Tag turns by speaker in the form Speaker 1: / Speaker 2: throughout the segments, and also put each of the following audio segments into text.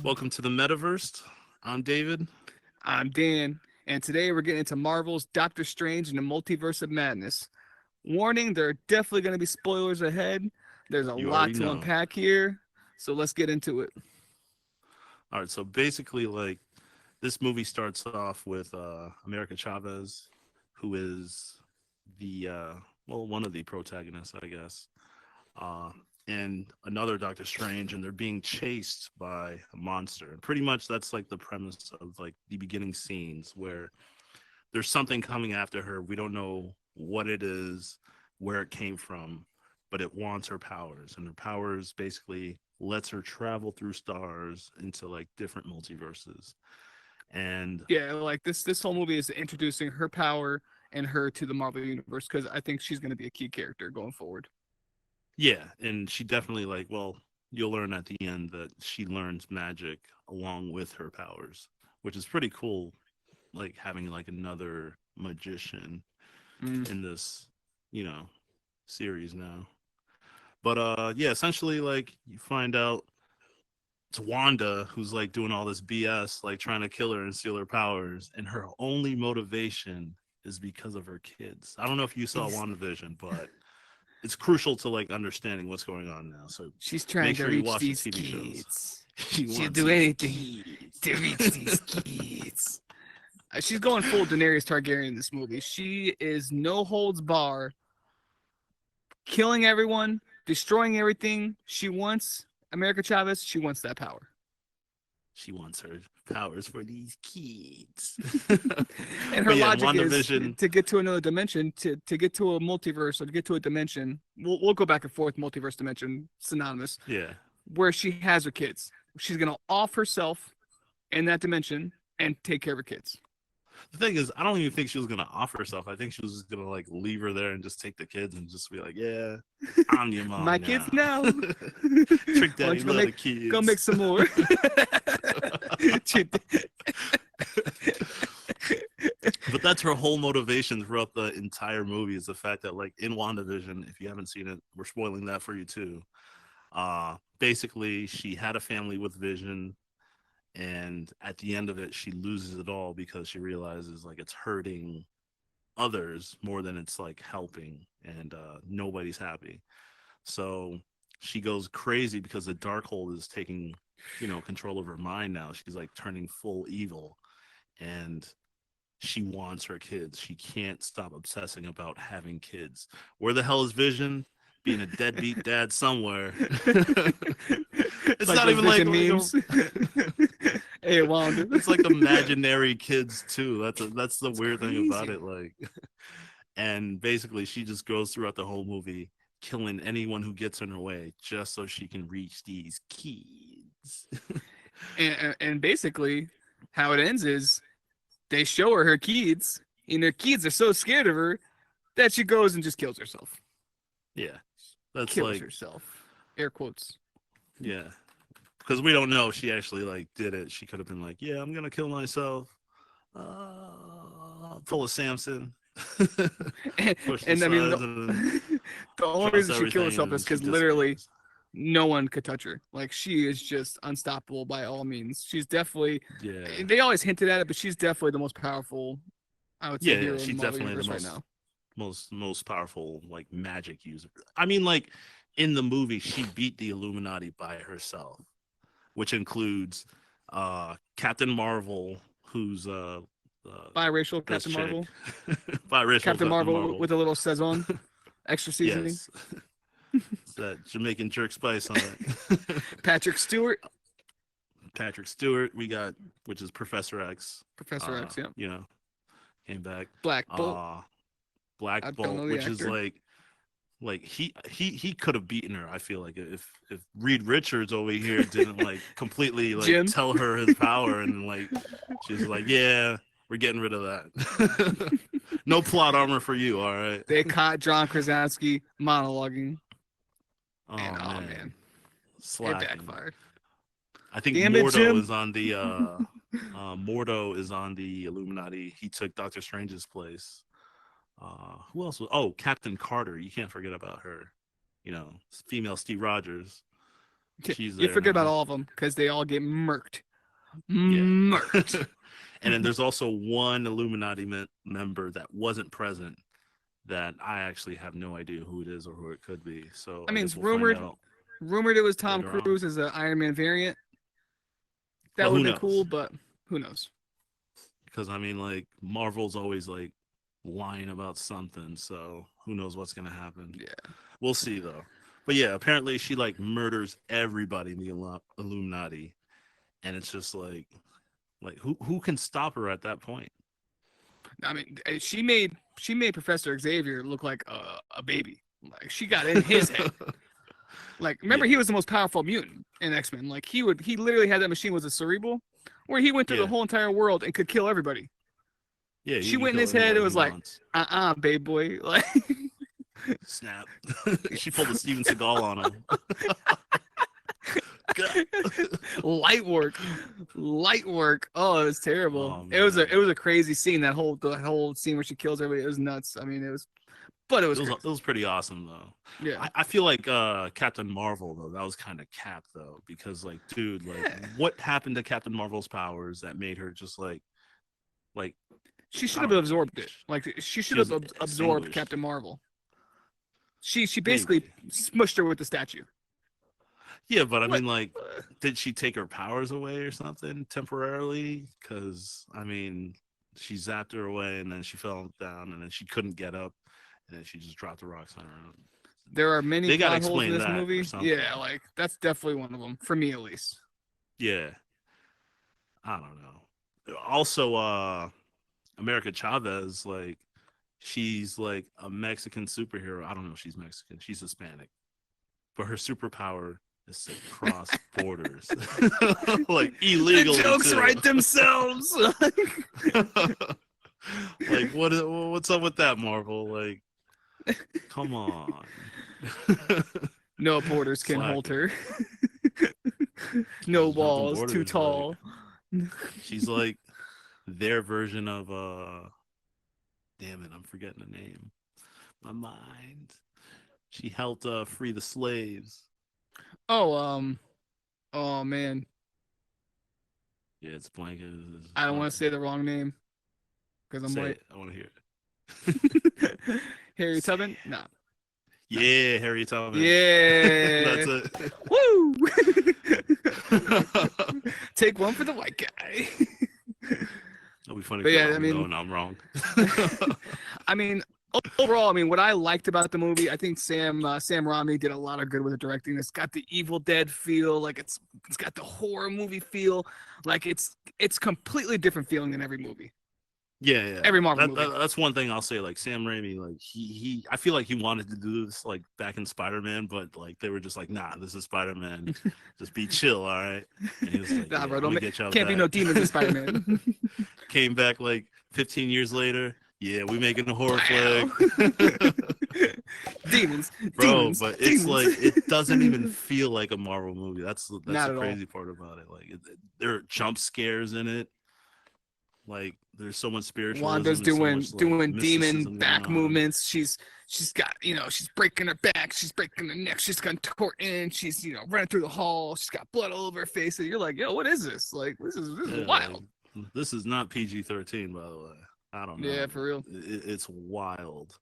Speaker 1: Welcome to the Metaverse. I'm David.
Speaker 2: I'm Dan, and today we're getting into Marvel's Doctor Strange and the Multiverse of Madness. Warning, there are definitely going to be spoilers ahead. There's a
Speaker 1: You
Speaker 2: lot
Speaker 1: already
Speaker 2: to
Speaker 1: know.
Speaker 2: unpack here, so let's get into it.
Speaker 1: All right, so basically, this movie starts off with America Chavez, who is the one of the protagonists, I guess, uh, and another Doctor Strange, and they're being chased by a monster. And pretty much that's like the premise of like the beginning scenes where there's something coming after her. We don't know what it is, where it came from, but it wants her powers, and her powers basically lets her travel through stars into like different multiverses. And
Speaker 2: Yeah, like this whole movie is introducing her power and her to the Marvel universe because I think she's going to be a key character going forward.
Speaker 1: yeah, and she definitely you'll learn at the end that she learns magic along with her powers, which is pretty cool, like having like another magician
Speaker 2: Mm.
Speaker 1: in this, you know, series now. But yeah, essentially like you find out it's Wanda who's like doing all this BS, like trying to kill her and steal her powers, and her only motivation is because of her kids. I don't know if you saw
Speaker 2: He's,
Speaker 1: WandaVision, but it's crucial to like understanding what's going on now. So
Speaker 2: she's trying
Speaker 1: make
Speaker 2: to
Speaker 1: sure you
Speaker 2: reach
Speaker 1: watch the
Speaker 2: these
Speaker 1: TV shows.
Speaker 2: kids.
Speaker 1: She
Speaker 2: She'll
Speaker 1: wants
Speaker 2: do
Speaker 1: these
Speaker 2: anything
Speaker 1: kids.
Speaker 2: to reach these kids. She's going full Daenerys Targaryen in this movie. She is no holds bar, killing everyone, destroying everything. She wants America Chavez. She wants that power.
Speaker 1: She wants her powers for these kids.
Speaker 2: And her
Speaker 1: But yeah, in
Speaker 2: logic is
Speaker 1: WandaVision,
Speaker 2: to get to another dimension, to get to a multiverse or to get to a dimension. We'll go back and forth, multiverse dimension, synonymous,
Speaker 1: yeah.
Speaker 2: where she has her kids. She's gonna off herself in that dimension and take care of her kids.
Speaker 1: The thing is, I don't even think she was gonna offer herself. I think she was just gonna like leave her there and just take the kids and just be like, "Yeah, I'm your
Speaker 2: My
Speaker 1: mom
Speaker 2: kids
Speaker 1: now.
Speaker 2: now.
Speaker 1: Trick
Speaker 2: Why don't
Speaker 1: Daddy,
Speaker 2: you
Speaker 1: love the
Speaker 2: go make
Speaker 1: kids."
Speaker 2: some more?
Speaker 1: But that's her whole motivation throughout the entire movie is the fact that like in WandaVision, if you haven't seen it, we're spoiling that for you too. Basically, she had a family with Vision, and at the end of it, she loses it all because she realizes like it's hurting others more than it's like helping, and nobody's happy. So she goes crazy because the Darkhold is taking, control of her mind now. She's like turning full evil, and she wants her kids. She can't stop obsessing about having kids. Where the hell is Vision? Being a deadbeat dad somewhere. It's
Speaker 2: Like
Speaker 1: not
Speaker 2: those
Speaker 1: even like,
Speaker 2: Vision memes. Hey, Wanda.
Speaker 1: it's like imaginary kids too. That's the
Speaker 2: It's
Speaker 1: weird thing about
Speaker 2: crazy.
Speaker 1: it. And basically she just goes throughout the whole movie killing anyone who gets in her way just so she can reach these kids.
Speaker 2: And basically, how it ends is they show her kids, and her kids are so scared of her that she goes and just kills herself.
Speaker 1: Yeah, that's
Speaker 2: Kills
Speaker 1: like,
Speaker 2: herself. Air quotes.
Speaker 1: yeah, because we don't know if she actually like did it. She could have been like, yeah, I'm gonna kill myself, full of Samson.
Speaker 2: And,
Speaker 1: Push the
Speaker 2: and I mean,
Speaker 1: sides and then
Speaker 2: the only
Speaker 1: trust
Speaker 2: reason she killed
Speaker 1: everything,
Speaker 2: herself
Speaker 1: and
Speaker 2: is
Speaker 1: then she
Speaker 2: because literally
Speaker 1: disappears.
Speaker 2: no one could touch her. Like she is just unstoppable by all means. She's definitely.
Speaker 1: Yeah,
Speaker 2: They always hinted at it, but she's definitely the most powerful, I would say,
Speaker 1: yeah, yeah.
Speaker 2: hero in the
Speaker 1: She's
Speaker 2: Marvel
Speaker 1: definitely the
Speaker 2: universe right
Speaker 1: most
Speaker 2: now.
Speaker 1: most powerful like magic user. I mean, like in the movie, she beat the Illuminati by herself, which includes Captain Marvel, who's
Speaker 2: Biracial
Speaker 1: this
Speaker 2: Captain
Speaker 1: chick,
Speaker 2: Marvel.
Speaker 1: biracial
Speaker 2: Captain
Speaker 1: Captain
Speaker 2: Marvel
Speaker 1: Marvel.
Speaker 2: with a little Saison, extra seasoning.
Speaker 1: Yes, it's that Jamaican jerk spice on it.
Speaker 2: Patrick Stewart,
Speaker 1: Patrick Stewart, we got, which is Professor X.
Speaker 2: Professor X. Yeah.
Speaker 1: You know, came back.
Speaker 2: Black Bolt.
Speaker 1: Uh Black
Speaker 2: I don't
Speaker 1: Bolt,
Speaker 2: know the
Speaker 1: which is
Speaker 2: actor.
Speaker 1: like he could have beaten her. I feel like if Reed Richards over here didn't like completely like
Speaker 2: Jim.
Speaker 1: tell her his power, and like she's like, yeah, we're getting rid of that. No plot armor for you, all right.
Speaker 2: They caught John Krasinski monologuing, and
Speaker 1: Oh
Speaker 2: oh
Speaker 1: man,
Speaker 2: man, it
Speaker 1: slacking.
Speaker 2: backfired.
Speaker 1: I think
Speaker 2: Damn it,
Speaker 1: Mordo
Speaker 2: Jim.
Speaker 1: is on the Mordo is on the Illuminati. He took Doctor Strange's place. Who else was? Oh, Captain Carter. You can't forget about her. Female Steve Rogers. She's
Speaker 2: You
Speaker 1: there
Speaker 2: forget about
Speaker 1: now.
Speaker 2: all of them because they all get murked.
Speaker 1: Yeah.
Speaker 2: Murked.
Speaker 1: And then there's also one Illuminati member that wasn't present that I actually have no idea who it is or who it could be. So
Speaker 2: I
Speaker 1: I
Speaker 2: mean,
Speaker 1: guess
Speaker 2: it's
Speaker 1: we'll find
Speaker 2: rumored
Speaker 1: out
Speaker 2: rumored it was Tom
Speaker 1: later on.
Speaker 2: Cruise as an Iron Man variant. That
Speaker 1: Well,
Speaker 2: would
Speaker 1: who
Speaker 2: have been cool,
Speaker 1: knows?
Speaker 2: but who knows?
Speaker 1: Because I mean, like Marvel's always like lying about something, so who knows what's gonna happen?
Speaker 2: Yeah.
Speaker 1: We'll see though. But yeah, apparently she like murders everybody in the Illuminati, and it's just like who can stop her at that point?
Speaker 2: I mean, she made Professor Xavier look like a baby. Like she got in his head. Like remember,
Speaker 1: Yeah,
Speaker 2: he was the most powerful mutant in X-Men. Like he literally had that machine was a cerebral, where he went through the
Speaker 1: yeah,
Speaker 2: whole entire world and could kill everybody.
Speaker 1: yeah.
Speaker 2: She
Speaker 1: He can
Speaker 2: went in
Speaker 1: kill
Speaker 2: his head. It
Speaker 1: anybody he
Speaker 2: was like,
Speaker 1: wants.
Speaker 2: babe boy. Like
Speaker 1: Snap. She pulled a Steven Seagal on him.
Speaker 2: light work, light work. Oh, it was terrible.
Speaker 1: Oh
Speaker 2: It was
Speaker 1: man,
Speaker 2: a crazy scene. The whole scene where she kills everybody. It was nuts. I mean, it was crazy.
Speaker 1: it was pretty awesome though.
Speaker 2: Yeah.
Speaker 1: I feel like Captain Marvel though, that was kind of capped though, because like dude, like
Speaker 2: Yeah.
Speaker 1: what happened to Captain Marvel's powers that made her just like
Speaker 2: She should
Speaker 1: I
Speaker 2: have
Speaker 1: don't know,
Speaker 2: absorbed it. Like she should
Speaker 1: she
Speaker 2: have
Speaker 1: was
Speaker 2: absorbed
Speaker 1: extinguished.
Speaker 2: Captain Marvel. She basically
Speaker 1: Maybe.
Speaker 2: smushed her with the statue.
Speaker 1: Yeah, but I
Speaker 2: What?
Speaker 1: mean like did she take her powers away or something temporarily? Because I mean she zapped her away and then she fell down and then she couldn't get up and then she just dropped the rocks on her own.
Speaker 2: There are many
Speaker 1: They gotta
Speaker 2: plot holes in
Speaker 1: explain
Speaker 2: this
Speaker 1: that or
Speaker 2: movie.
Speaker 1: something.
Speaker 2: Yeah, like that's definitely one of them for me at least.
Speaker 1: Yeah. I don't know. Also, America Chavez, like, she's like a Mexican superhero. I don't know if she's Mexican. She's Hispanic. But her superpower is to cross borders. Like illegally.
Speaker 2: The jokes
Speaker 1: too.
Speaker 2: write themselves.
Speaker 1: Like what's up with that, Marvel? Like, come on.
Speaker 2: No borders can hold
Speaker 1: Slacking.
Speaker 2: her. No
Speaker 1: She's jumping
Speaker 2: walls too
Speaker 1: borders,
Speaker 2: tall.
Speaker 1: she's like their version of damn it, I'm forgetting the name. My mind. She helped free the slaves.
Speaker 2: Oh, oh man,
Speaker 1: Yeah, it's blank.
Speaker 2: I don't want to say the wrong name because I'm
Speaker 1: Say
Speaker 2: white.
Speaker 1: it. I want to hear it.
Speaker 2: Harry Tubman? No.
Speaker 1: Yeah, Harry Tubman.
Speaker 2: Yeah.
Speaker 1: That's it.
Speaker 2: Woo! Take one for the white guy.
Speaker 1: It'll be funny
Speaker 2: But
Speaker 1: if
Speaker 2: yeah,
Speaker 1: I'm
Speaker 2: I mean-
Speaker 1: known I'm wrong.
Speaker 2: I mean, overall, I mean, what I liked about the movie, I think Sam Raimi did a lot of good with the directing. It's got the Evil Dead feel, like it's got the horror movie feel, like it's completely different feeling than every movie.
Speaker 1: Yeah.
Speaker 2: Every Marvel movie.
Speaker 1: That's one thing I'll say. Like Sam Raimi, like he, I feel like he wanted to do this like back in Spider-Man, but like they were just like, nah, this is Spider-Man. Just be chill, all right. And he was like,
Speaker 2: Nah,
Speaker 1: yeah,
Speaker 2: bro,
Speaker 1: I'm gonna get y'all
Speaker 2: can't be
Speaker 1: back.
Speaker 2: no demons in Spider-Man.
Speaker 1: Came back like 15 years later. Yeah, we making a horror
Speaker 2: Wow.
Speaker 1: flick.
Speaker 2: Demons,
Speaker 1: Bro,
Speaker 2: demons,
Speaker 1: but
Speaker 2: demons.
Speaker 1: it's like it doesn't even feel like a Marvel movie. That's
Speaker 2: Not
Speaker 1: the
Speaker 2: at all.
Speaker 1: crazy part about it. Like there are jump scares in it. Like there's so much spiritualism.
Speaker 2: Wanda's
Speaker 1: and so
Speaker 2: doing
Speaker 1: much, like,
Speaker 2: demon
Speaker 1: mysticism
Speaker 2: back
Speaker 1: going on.
Speaker 2: movements. She's got she's breaking her back. She's breaking her neck. She's contorting. She's running through the hall. She's got blood all over her face. And you're like, yo, what is this? Like this is
Speaker 1: Yeah,
Speaker 2: wild.
Speaker 1: like, this is not PG-13, by the way. I don't know.
Speaker 2: Yeah, for real.
Speaker 1: It's wild.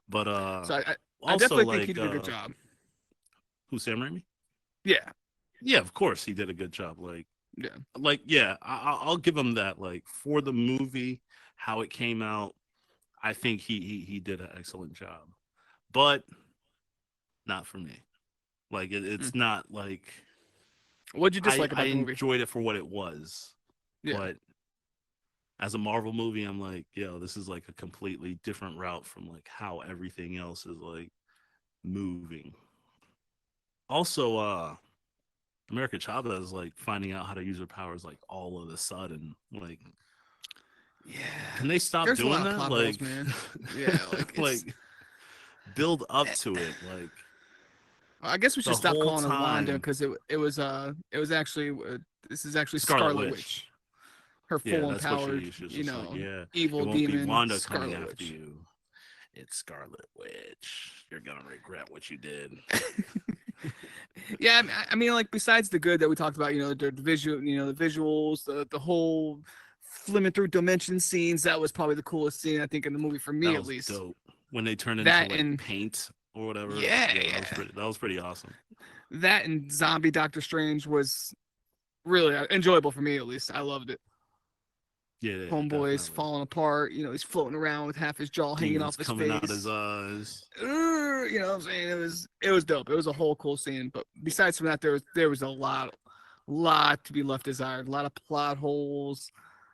Speaker 1: But
Speaker 2: So I
Speaker 1: also
Speaker 2: definitely
Speaker 1: like
Speaker 2: think he did a good job.
Speaker 1: who, Sam Raimi?
Speaker 2: Yeah,
Speaker 1: Yeah, of course he did a good job.
Speaker 2: yeah.
Speaker 1: Yeah, I'll give him that. Like for the movie, how it came out, I think he did an excellent job. But not for me. Like it's not like
Speaker 2: What'd you dislike
Speaker 1: I
Speaker 2: about the movie?
Speaker 1: enjoyed it for what it was.
Speaker 2: Yeah.
Speaker 1: But as a Marvel movie, I'm like, yo, this is like a completely different route from like how everything else is like moving. Also, America Chavez like finding out how to use her powers like all of a sudden. Like,
Speaker 2: Yeah.
Speaker 1: can they stop
Speaker 2: There's a
Speaker 1: doing
Speaker 2: lot of
Speaker 1: that?
Speaker 2: plot
Speaker 1: Like,
Speaker 2: holes, man. Yeah, like, it's-
Speaker 1: like build up to it. Like,
Speaker 2: I guess we should
Speaker 1: the
Speaker 2: stop
Speaker 1: whole
Speaker 2: calling her Wanda
Speaker 1: time.
Speaker 2: because it was actually this is actually
Speaker 1: Scarlet
Speaker 2: Scarlet
Speaker 1: Witch.
Speaker 2: Witch. Her
Speaker 1: yeah,
Speaker 2: full
Speaker 1: that's
Speaker 2: empowered,
Speaker 1: what she is. Just like, yeah,
Speaker 2: evil
Speaker 1: it won't
Speaker 2: demon
Speaker 1: be Wanda
Speaker 2: Scarlet
Speaker 1: coming after
Speaker 2: Witch.
Speaker 1: you. It's Scarlet Witch. You're gonna regret what you did.
Speaker 2: Yeah, I mean, like besides the good that we talked about, the visual, the visuals, the whole flimming through dimension scenes. That was probably the coolest scene I think in the movie for me,
Speaker 1: That
Speaker 2: at
Speaker 1: was
Speaker 2: least.
Speaker 1: dope. When they turned into
Speaker 2: That
Speaker 1: like
Speaker 2: and
Speaker 1: paint or whatever.
Speaker 2: yeah,
Speaker 1: Yeah,
Speaker 2: yeah,
Speaker 1: that was pretty awesome.
Speaker 2: that and Zombie Doctor Strange was really enjoyable for me, at least. I loved it.
Speaker 1: Yeah, yeah,
Speaker 2: Homeboy's
Speaker 1: definitely.
Speaker 2: falling apart. He's floating around with half his jaw hanging
Speaker 1: Demons
Speaker 2: off his
Speaker 1: coming out his
Speaker 2: face.
Speaker 1: eyes.
Speaker 2: You know what I'm saying? It was dope. It was a whole cool scene. But besides from that, there was a lot to be left desired. A lot of plot holes.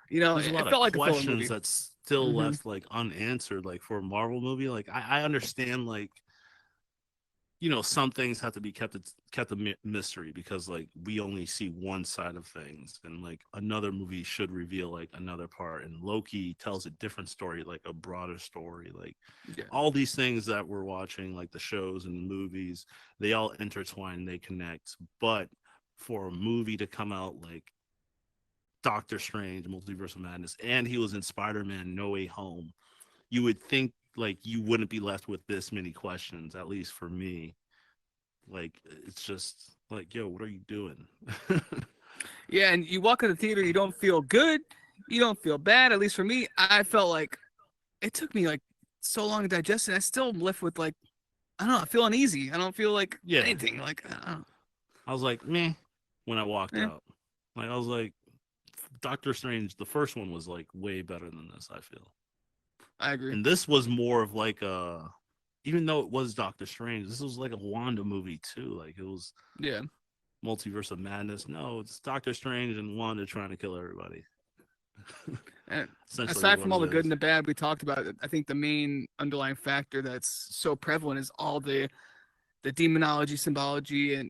Speaker 1: There's a
Speaker 2: It
Speaker 1: lot of
Speaker 2: felt like a filler
Speaker 1: questions
Speaker 2: movie.
Speaker 1: that still
Speaker 2: Hmm.
Speaker 1: left like unanswered. Like for a Marvel movie, like I understand like some things have to be kept a mystery because like we only see one side of things, and like another movie should reveal like another part, and Loki tells a different story, like a broader story. Like
Speaker 2: Yeah,
Speaker 1: all these things that we're watching, like the shows and the movies, they all intertwine, they connect. But for a movie to come out like Doctor Strange, Multiverse of Madness, and he was in Spider-Man No Way Home, you would think like you wouldn't be left with this many questions, at least for me. Like it's just like, yo, what are you doing?
Speaker 2: yeah. And you walk in the theater, you don't feel good, you don't feel bad. At least for me, I felt like it took me like so long to digest it. I still am left with like I don't know. I feel uneasy. I don't feel like
Speaker 1: Yeah,
Speaker 2: anything. Like I don't
Speaker 1: I was like, meh, when I walked
Speaker 2: know. Eh,
Speaker 1: out. Like I was like, Doctor Strange, the first one was like way better than this, I feel.
Speaker 2: I agree.
Speaker 1: And this was more of like a, even though it was Doctor Strange, this was like a Wanda movie too. Like it was
Speaker 2: Yeah.
Speaker 1: Multiverse of Madness. No, it's Doctor Strange and Wanda trying to kill everybody.
Speaker 2: And
Speaker 1: Essentially
Speaker 2: aside
Speaker 1: what
Speaker 2: from all
Speaker 1: it
Speaker 2: the good
Speaker 1: is.
Speaker 2: and the bad we talked about, I think the main underlying factor that's so prevalent is all the demonology, symbology, and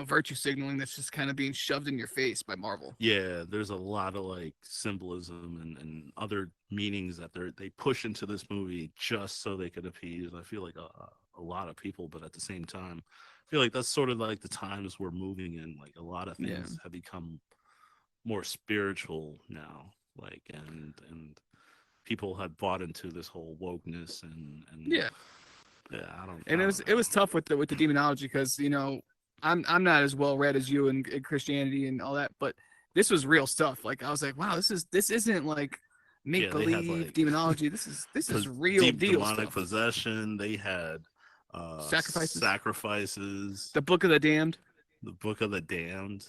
Speaker 2: virtue signaling that's just kind of being shoved in your face by Marvel.
Speaker 1: Yeah, there's a lot of like symbolism and other meanings that they push into this movie just so they could appease. I feel like a lot of people, but at the same time, I feel like that's sort of like the times we're moving in. Like a lot of
Speaker 2: Yeah.
Speaker 1: things have become more spiritual now. Like and people have bought into this whole wokeness and
Speaker 2: Yeah.
Speaker 1: yeah,
Speaker 2: And
Speaker 1: I
Speaker 2: it
Speaker 1: don't
Speaker 2: was it
Speaker 1: know.
Speaker 2: was tough with the demonology because I'm not as well read as you in Christianity and all that, but this was real stuff. Like I was like, wow, this isn't like make
Speaker 1: Yeah, they had
Speaker 2: believe
Speaker 1: like
Speaker 2: demonology. This is real
Speaker 1: deep
Speaker 2: deal
Speaker 1: demonic
Speaker 2: stuff.
Speaker 1: possession. They had
Speaker 2: Sacrifices,
Speaker 1: sacrifices,
Speaker 2: the Book of the Damned.
Speaker 1: the Book of the Damned,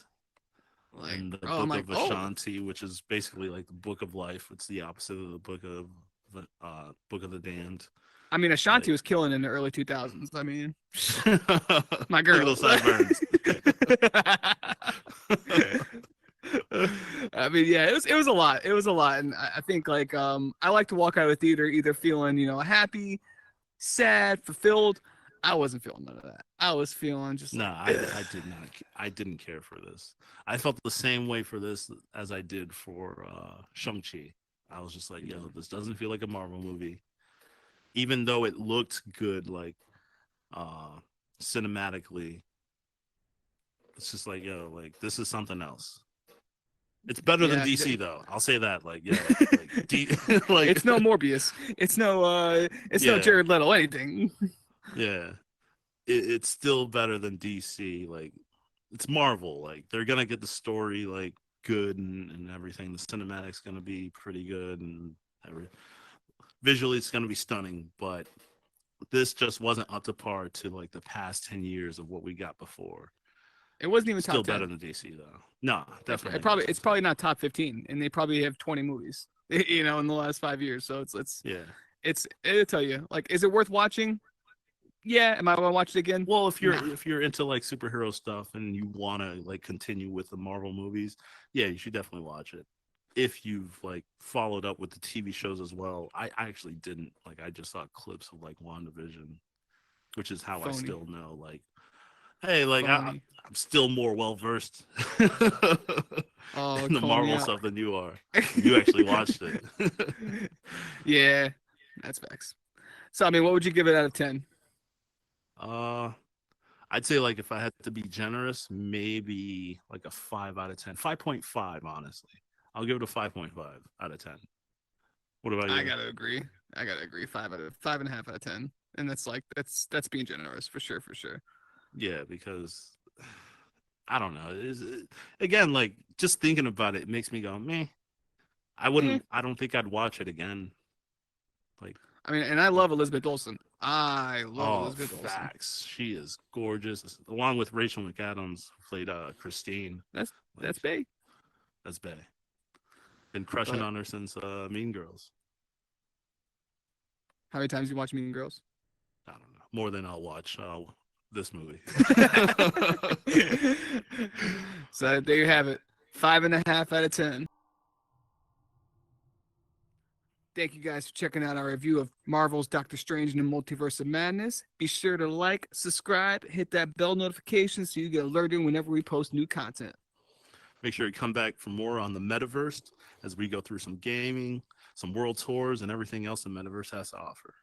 Speaker 2: Like,
Speaker 1: and the
Speaker 2: bro, I'm
Speaker 1: Book
Speaker 2: like,
Speaker 1: of
Speaker 2: oh,
Speaker 1: Ashanti, which is basically like the Book of Life. It's the opposite of the Book of the Damned.
Speaker 2: I mean, Ashanti
Speaker 1: Like,
Speaker 2: was killing in the early 2000s. I mean,
Speaker 1: look
Speaker 2: my
Speaker 1: at
Speaker 2: girl.
Speaker 1: those sideburns.
Speaker 2: I mean, yeah, it was a lot. It was a lot, and I think like I like to walk out of the theater either feeling happy, sad, fulfilled. I wasn't feeling none of that. I was feeling just
Speaker 1: No,
Speaker 2: like,
Speaker 1: I did not. I didn't care for this. I felt the same way for this as I did for Shang-Chi. I was just like, yo, this doesn't feel like a Marvel movie. Even though it looked good, like uh cinematically, it's just like, yo, like this is something else. It's better than
Speaker 2: yeah.
Speaker 1: DC though. I'll say that. Like, yo, like like
Speaker 2: It's no Morbius. It's no
Speaker 1: yeah,
Speaker 2: Jared Leto. Anything.
Speaker 1: yeah. It's still better than DC. Like, it's Marvel. Like, they're gonna get the story like good and everything. The cinematic's gonna be pretty good and visually it's gonna be stunning. But this just wasn't up to par to like the past 10 years of what we got before.
Speaker 2: It wasn't even
Speaker 1: Still
Speaker 2: top
Speaker 1: better
Speaker 2: 10.
Speaker 1: than DC though. No,
Speaker 2: It,
Speaker 1: definitely
Speaker 2: it
Speaker 1: not
Speaker 2: probably
Speaker 1: top
Speaker 2: it's
Speaker 1: 10.
Speaker 2: probably not top 15, and they probably have 20 movies. In the last 5 years. So
Speaker 1: Yeah.
Speaker 2: it'll tell you like, is it worth watching? Yeah. Am I gonna watch it again?
Speaker 1: Well,
Speaker 2: Nah.
Speaker 1: if you're into like superhero stuff and you want to like continue with the Marvel movies, yeah, you should definitely watch it. If you've like followed up with the TV shows as well, I actually didn't. Like I just saw clips of like WandaVision, which is how I
Speaker 2: Phony.
Speaker 1: still know like, hey, like
Speaker 2: Phony.
Speaker 1: I'm still more well versed
Speaker 2: Oh,
Speaker 1: in the
Speaker 2: calling me
Speaker 1: Marvel
Speaker 2: out.
Speaker 1: stuff than you are. You actually watched it.
Speaker 2: Yeah, that's facts. So I mean, what would you give it out of 10?
Speaker 1: uh I'd say like if I had to be generous, maybe like a 5 out of 10. 5.5, honestly. I'll give it a 5.5 out of 10. What about
Speaker 2: I
Speaker 1: you?
Speaker 2: gotta agree. I gotta agree. 5 and a half out of 10. And that's like that's being generous for sure, for sure.
Speaker 1: Yeah, because I don't know. Again, like just thinking about it, makes me go, meh. I
Speaker 2: Eh.
Speaker 1: wouldn't. I don't think I'd watch it again. Like,
Speaker 2: I mean, and I love Elizabeth Olsen. I love
Speaker 1: oh,
Speaker 2: Elizabeth Olsen.
Speaker 1: facts. She is gorgeous, along with Rachel McAdams, who played Christine.
Speaker 2: That's
Speaker 1: Like,
Speaker 2: that's big.
Speaker 1: that's Bay. Been crushing
Speaker 2: But
Speaker 1: on her since Mean Girls.
Speaker 2: how many times you watch Mean Girls?
Speaker 1: I don't know, more than I'll watch this movie.
Speaker 2: So there you have it. 5.5 out of 10. Thank you guys for checking out our review of Marvel's Doctor Strange and the Multiverse of Madness. Be sure to like, subscribe, hit that bell notification so you get alerted whenever we post new content.
Speaker 1: Make sure you come back for more on the metaverse as we go through some gaming, some world tours, and everything else the metaverse has to offer.